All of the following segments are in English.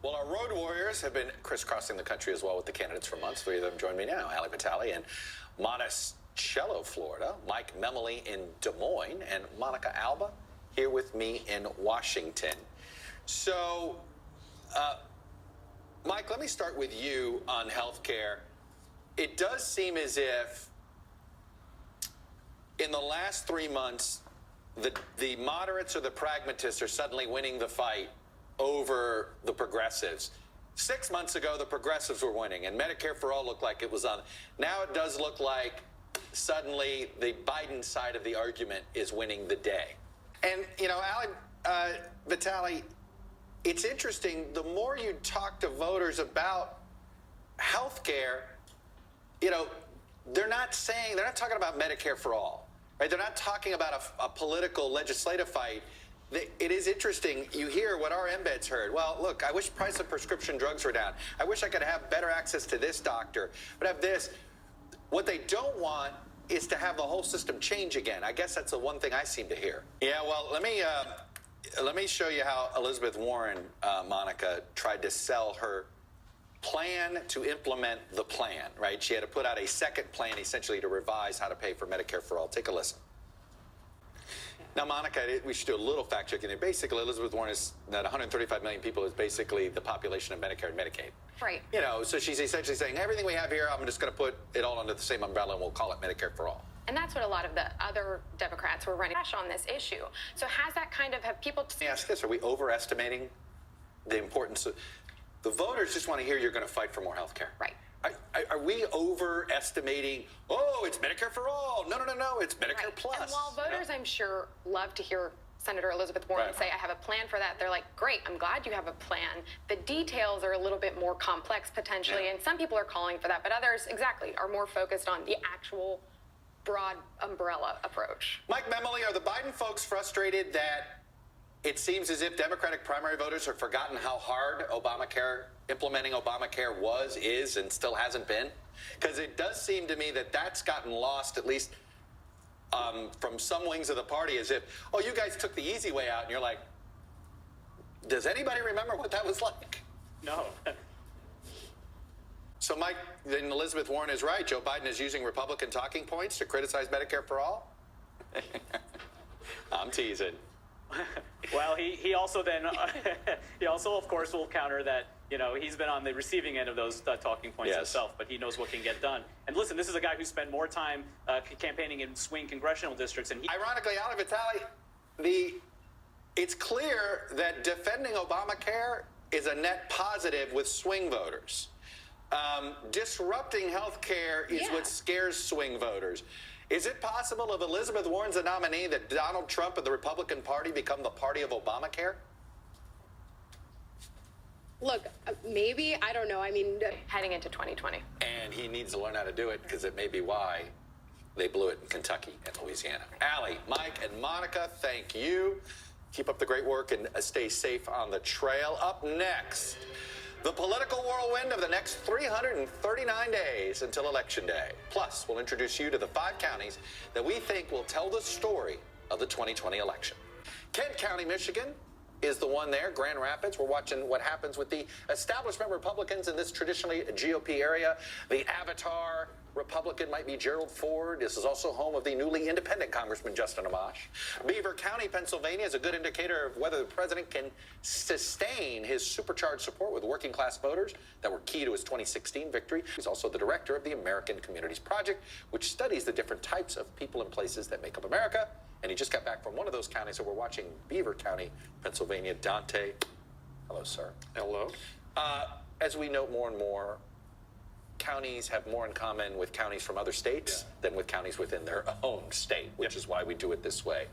Well, our road warriors have been crisscrossing the country as well with the candidates for months. Three of them join me now. Ali Vitale in Monticello, Florida. Mike Memoli in Des Moines. And Monica Alba here with me in Washington. So, Mike, let me start with you on health care. It does seem as if in the last 3 months, the moderates or the pragmatists are suddenly winning the fight over the progressives. 6 months ago, the progressives were winning, and Medicare for All looked like it was on. Now it does look like suddenly the Biden side of the argument is winning the day. And, you know, Ali Vitale, it's interesting, the more you talk to voters about health care, you know, they're not talking about Medicare for All, right? They're not talking about a political legislative fight. It is interesting. You hear what our embeds heard. Well, look, I wish price of prescription drugs were down. I wish I could have better access to this doctor, but have this. What they don't want is to have the whole system change again. I guess that's the one thing I seem to hear. Yeah, well, let me show you how Elizabeth Warren, Monica, tried to sell her plan to implement the plan, right? She had to put out a second plan, essentially, to revise how to pay for Medicare for All. Take a listen. Now, Monica, we should do a little fact checking there. Basically, Elizabeth Warren is that 135 million people is basically the population of Medicare and Medicaid. Right. You know, so she's essentially saying everything we have here, I'm just going to put it all under the same umbrella and we'll call it Medicare for All. And that's what a lot of the other Democrats were running on this issue. So has that kind of, have people... Let me ask this, are we overestimating the importance of... The voters just want to hear you're going to fight for more health care. Right. Are we overestimating, oh, it's Medicare for All? No, it's Medicare Right. Plus. And while voters, I'm sure, love to hear Senator Elizabeth Warren say, I have a plan for that, they're like, great, I'm glad you have a plan. The details are a little bit more complex, potentially, and some people are calling for that, but others, exactly, are more focused on the actual broad umbrella approach. Mike Memoli, are the Biden folks frustrated that it seems as if Democratic primary voters have forgotten how hard implementing Obamacare is, and still hasn't been? Because it does seem to me that that's gotten lost, at least from some wings of the party, as if, oh, you guys took the easy way out. And you're like, does anybody remember what that was like? No. So, Mike, then Elizabeth Warren is right. Joe Biden is using Republican talking points to criticize Medicare for All? I'm teasing. Well, he also then, he also, of course, will counter that, you know, he's been on the receiving end of those talking points himself, but he knows what can get done. And listen, this is a guy who spent more time campaigning in swing congressional districts. And ironically, Ali Vitale, it's clear that defending Obamacare is a net positive with swing voters. Disrupting health care is what scares swing voters. Is it possible, if Elizabeth Warren's the nominee, that Donald Trump and the Republican Party become the party of Obamacare? Look, maybe, I don't know. I mean, Heading into 2020. And he needs to learn how to do it, because it may be why they blew it in Kentucky and Louisiana. Ali, Mike, and Monica, thank you. Keep up the great work and stay safe on the trail. Up next, the political whirlwind of the next 339 days until Election Day. Plus, we'll introduce you to the 5 counties that we think will tell the story of the 2020 election. Kent County, Michigan is the one there. Grand Rapids, we're watching what happens with the establishment Republicans in this traditionally GOP area. The avatar Republican might be Gerald Ford. This is also home of the newly independent Congressman Justin Amash. Beaver County, Pennsylvania is a good indicator of whether the president can sustain his supercharged support with working class voters that were key to his 2016 victory. He's also the director of the American Communities Project, which studies the different types of people and places that make up America. And he just got back from one of those counties, so we're watching Beaver County, Pennsylvania. Dante, hello, sir. Hello. As we note more and more, counties have more in common with counties from other states than with counties within their own state, which is why we do it this way.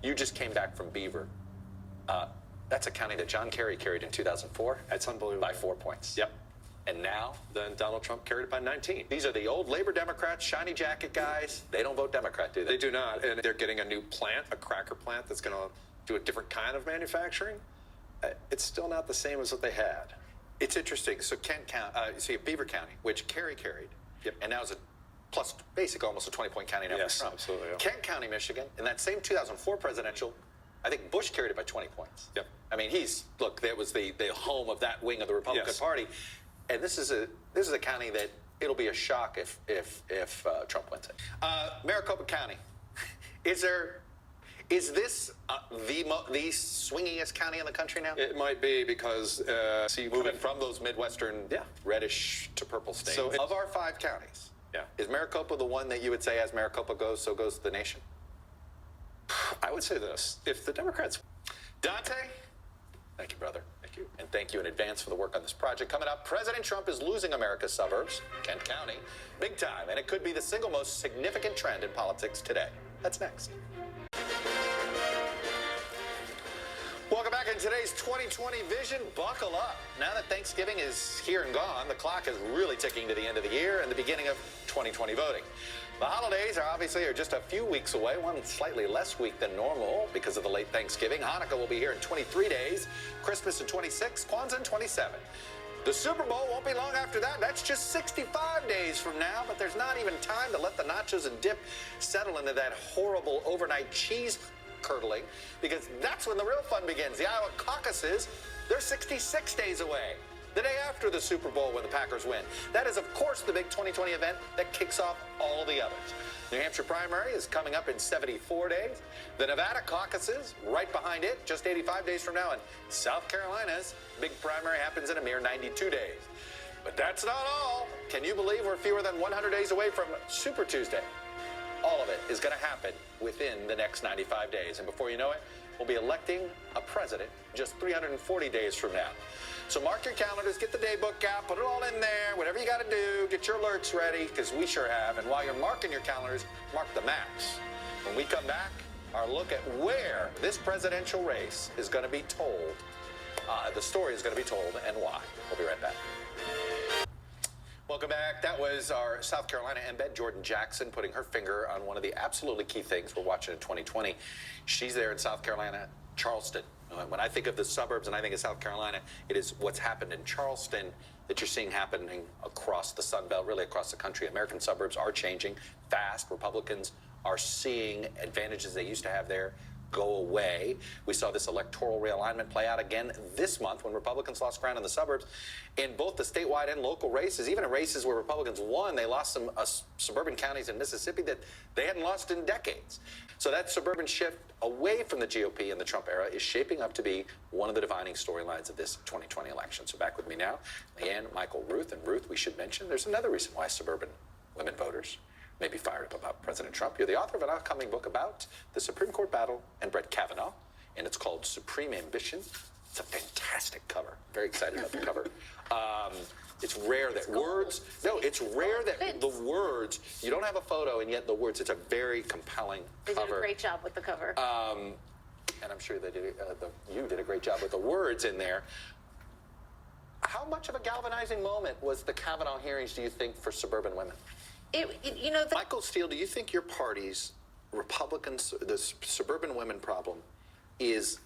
You just came back from Beaver. That's a county that John Kerry carried in 2004. That's unbelievable. By 4 points. Yep. And now? Then Donald Trump carried it by 19. These are the old labor Democrats, shiny jacket guys. They don't vote Democrat, do they? They do not. And they're getting a new plant, a cracker plant that's going to do a different kind of manufacturing. It's still not the same as what they had. It's interesting. So Kent County, Beaver County, which Kerry carried, and now is a plus, basically almost a 20-point county now for Trump. Absolutely. Yeah. Kent County, Michigan, in that same 2004 presidential, I think Bush carried it by 20 points. Yep. I mean, that was the home of that wing of the Republican Yes. Party, and this is a county that it'll be a shock if Trump wins it. Maricopa County, is this the swingiest county in the country now? It might be because Moving from those Midwestern reddish to purple states. So of our 5 counties, Yeah. is Maricopa the one that you would say, as Maricopa goes, so goes the nation? I would say this: if the Democrats, Dante, thank you, brother. Thank you. And thank you in advance for the work on this project. Coming up, President Trump is losing America's suburbs, Kent County, big time, and it could be the single most significant trend in politics today. That's next. Welcome back in today's 2020 Vision. Buckle up. Now that Thanksgiving is here and gone, the clock is really ticking to the end of the year and the beginning of 2020 voting. The holidays are just a few weeks away, one slightly less week than normal because of the late Thanksgiving. Hanukkah will be here in 23 days, Christmas in 26, Kwanzaa in 27. The Super Bowl won't be long after that. That's just 65 days from now, but there's not even time to let the nachos and dip settle into that horrible overnight cheese curdling, because that's when the real fun begins. The Iowa caucuses, they're 66 days away. The day after the Super Bowl when the Packers win. That is, of course, the big 2020 event that kicks off all the others. New Hampshire primary is coming up in 74 days. The Nevada caucuses, right behind it, just 85 days from now. And South Carolina's big primary happens in a mere 92 days. But that's not all. Can you believe we're fewer than 100 days away from Super Tuesday? All of it is going to happen within the next 95 days. And before you know it, we'll be electing a president just 340 days from now. So mark your calendars, get the day book out, put it all in there, whatever you got to do, get your alerts ready, because we sure have. And while you're marking your calendars, mark the maps. When we come back, our look at where this presidential race is going to be told. The story is going to be told and why. We'll be right back. Welcome back. That was our South Carolina embed, Jordan Jackson, putting her finger on one of the absolutely key things we're watching in 2020. She's there in South Carolina, Charleston. When I think of the suburbs and I think of South Carolina, it is what's happened in Charleston that you're seeing happening across the Sun Belt, really across the country. American suburbs are changing fast. Republicans are seeing advantages they used to have there go away. We saw this electoral realignment play out again this month when Republicans lost ground in the suburbs in both the statewide and local races. Even in races where Republicans won, they lost some suburban counties in Mississippi that they hadn't lost in decades. So that suburban shift away from the GOP in the Trump era is shaping up to be one of the defining storylines of this 2020 election. So back with me now, Leanne, Michael, Ruth. And Ruth, we should mention there's another reason why suburban women voters may be fired up about President Trump. You're the author of an upcoming book about the Supreme Court battle and Brett Kavanaugh, and it's called Supreme Ambition. It's a fantastic cover. Very excited about the cover. It's rare that words, it's rare that the words, you don't have a photo and yet the words, it's a very compelling They cover. did a great job with the cover. And I'm sure they did, you did a great job with the words in there. How much of a galvanizing moment was the Kavanaugh hearings, do you think, for suburban women? Michael Steele, do you think your party's Republicans, the suburban women problem, is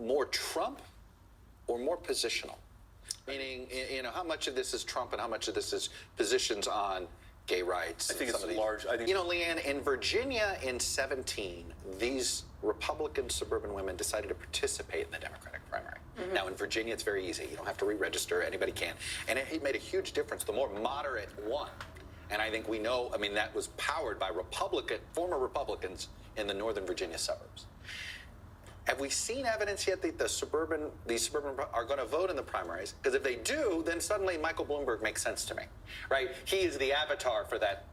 more Trump or more positional? Meaning, how much of this is Trump and how much of this is positions on gay rights? I think it's large. Leanne, in Virginia in 17, these Republican suburban women decided to participate in the Democratic primary. Mm-hmm. Now, in Virginia, it's very easy. You don't have to re-register. Anybody can. And it made a huge difference. The more moderate won. And I think we know, that was powered by former Republicans in the Northern Virginia suburbs. Have we seen evidence yet that these suburban are going to vote in the primaries? Because if they do, then suddenly Michael Bloomberg makes sense to me, right? He is the avatar for that.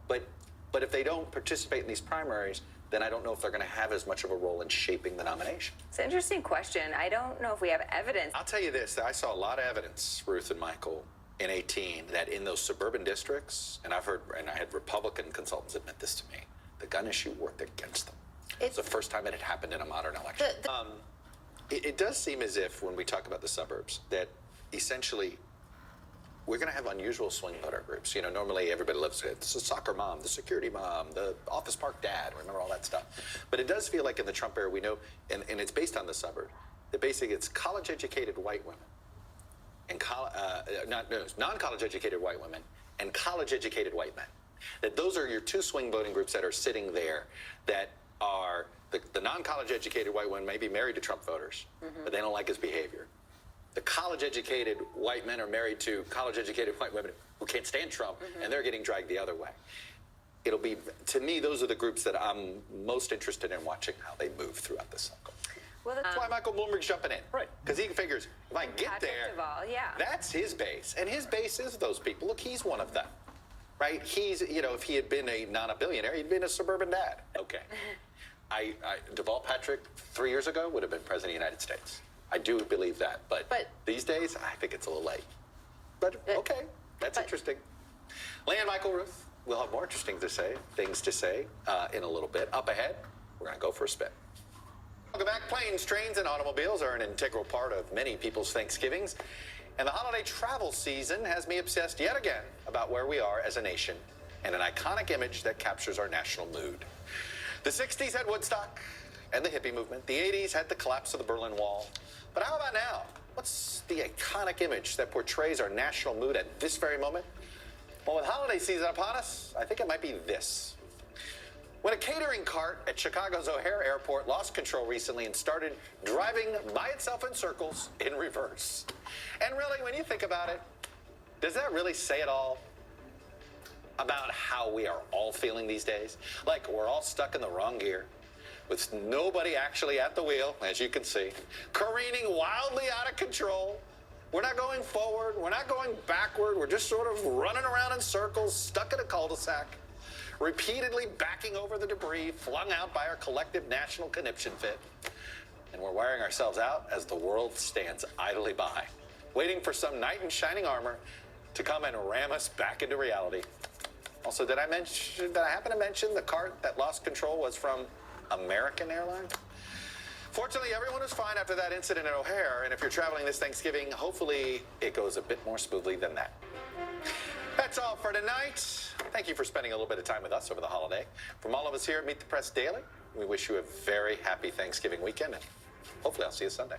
But if they don't participate in these primaries, then I don't know if they're going to have as much of a role in shaping the nomination. It's an interesting question. I don't know if we have evidence. I'll tell you this, I saw a lot of evidence, Ruth and Michael, in 18, that in those suburban districts, and I had Republican consultants admit this to me, the gun issue worked against them. It's the first time it had happened in a modern election. It does seem as if when we talk about the suburbs that essentially we're going to have unusual swing voter groups. Normally everybody loves it. The soccer mom, the security mom, the office park dad, remember all that stuff. But it does feel like in the Trump era we know, and it's based on the suburb, that basically it's college-educated white women and non-college educated white women and college educated white men. That those are your two swing voting groups that are sitting there that are The non-college educated white women may be married to Trump voters, but they don't like his behavior. The college educated white men are married to college educated white women who can't stand Trump, and they're getting dragged the other way. It'll be, to me, those are the groups that I'm most interested in watching how they move throughout this cycle. Well, That's why Michael Bloomberg's jumping in. Right. Because he figures, if I get Patrick there, Duvall, yeah. that's his base. And his base is those people. Look, he's one of them. Right? He's, if he had been not a billionaire, he'd been a suburban dad. Okay. Duvall Patrick 3 years ago would have been president of the United States. I do believe that. But these days, I think it's a little late. But okay, that's interesting. Leigh and Michael Ruth, we'll have more interesting things to say in a little bit. Up ahead, we're going to go for a spin. Welcome back. Planes, trains, and automobiles are an integral part of many people's Thanksgivings. And the holiday travel season has me obsessed yet again about where we are as a nation and an iconic image that captures our national mood. The 60s had Woodstock and the hippie movement. The 80s had the collapse of the Berlin Wall. But how about now? What's the iconic image that portrays our national mood at this very moment? Well, with holiday season upon us, I think it might be this. When a catering cart at Chicago's O'Hare Airport lost control recently and started driving by itself in circles in reverse. And really, when you think about it, does that really say it all about how we are all feeling these days? Like we're all stuck in the wrong gear, with nobody actually at the wheel, as you can see, careening wildly out of control. We're not going forward, we're not going backward, we're just sort of running around in circles, stuck in a cul-de-sac, repeatedly backing over the debris flung out by our collective national conniption fit. And we're wearing ourselves out as the world stands idly by, waiting for some knight in shining armor to come and ram us back into reality. Also, did I happen to mention the cart that lost control was from American Airlines? Fortunately, everyone was fine after that incident at O'Hare, and if you're traveling this Thanksgiving, hopefully it goes a bit more smoothly than that. That's all for tonight. Thank you for spending a little bit of time with us over the holiday. From all of us here at Meet the Press Daily, we wish you a very happy Thanksgiving weekend, and hopefully I'll see you Sunday.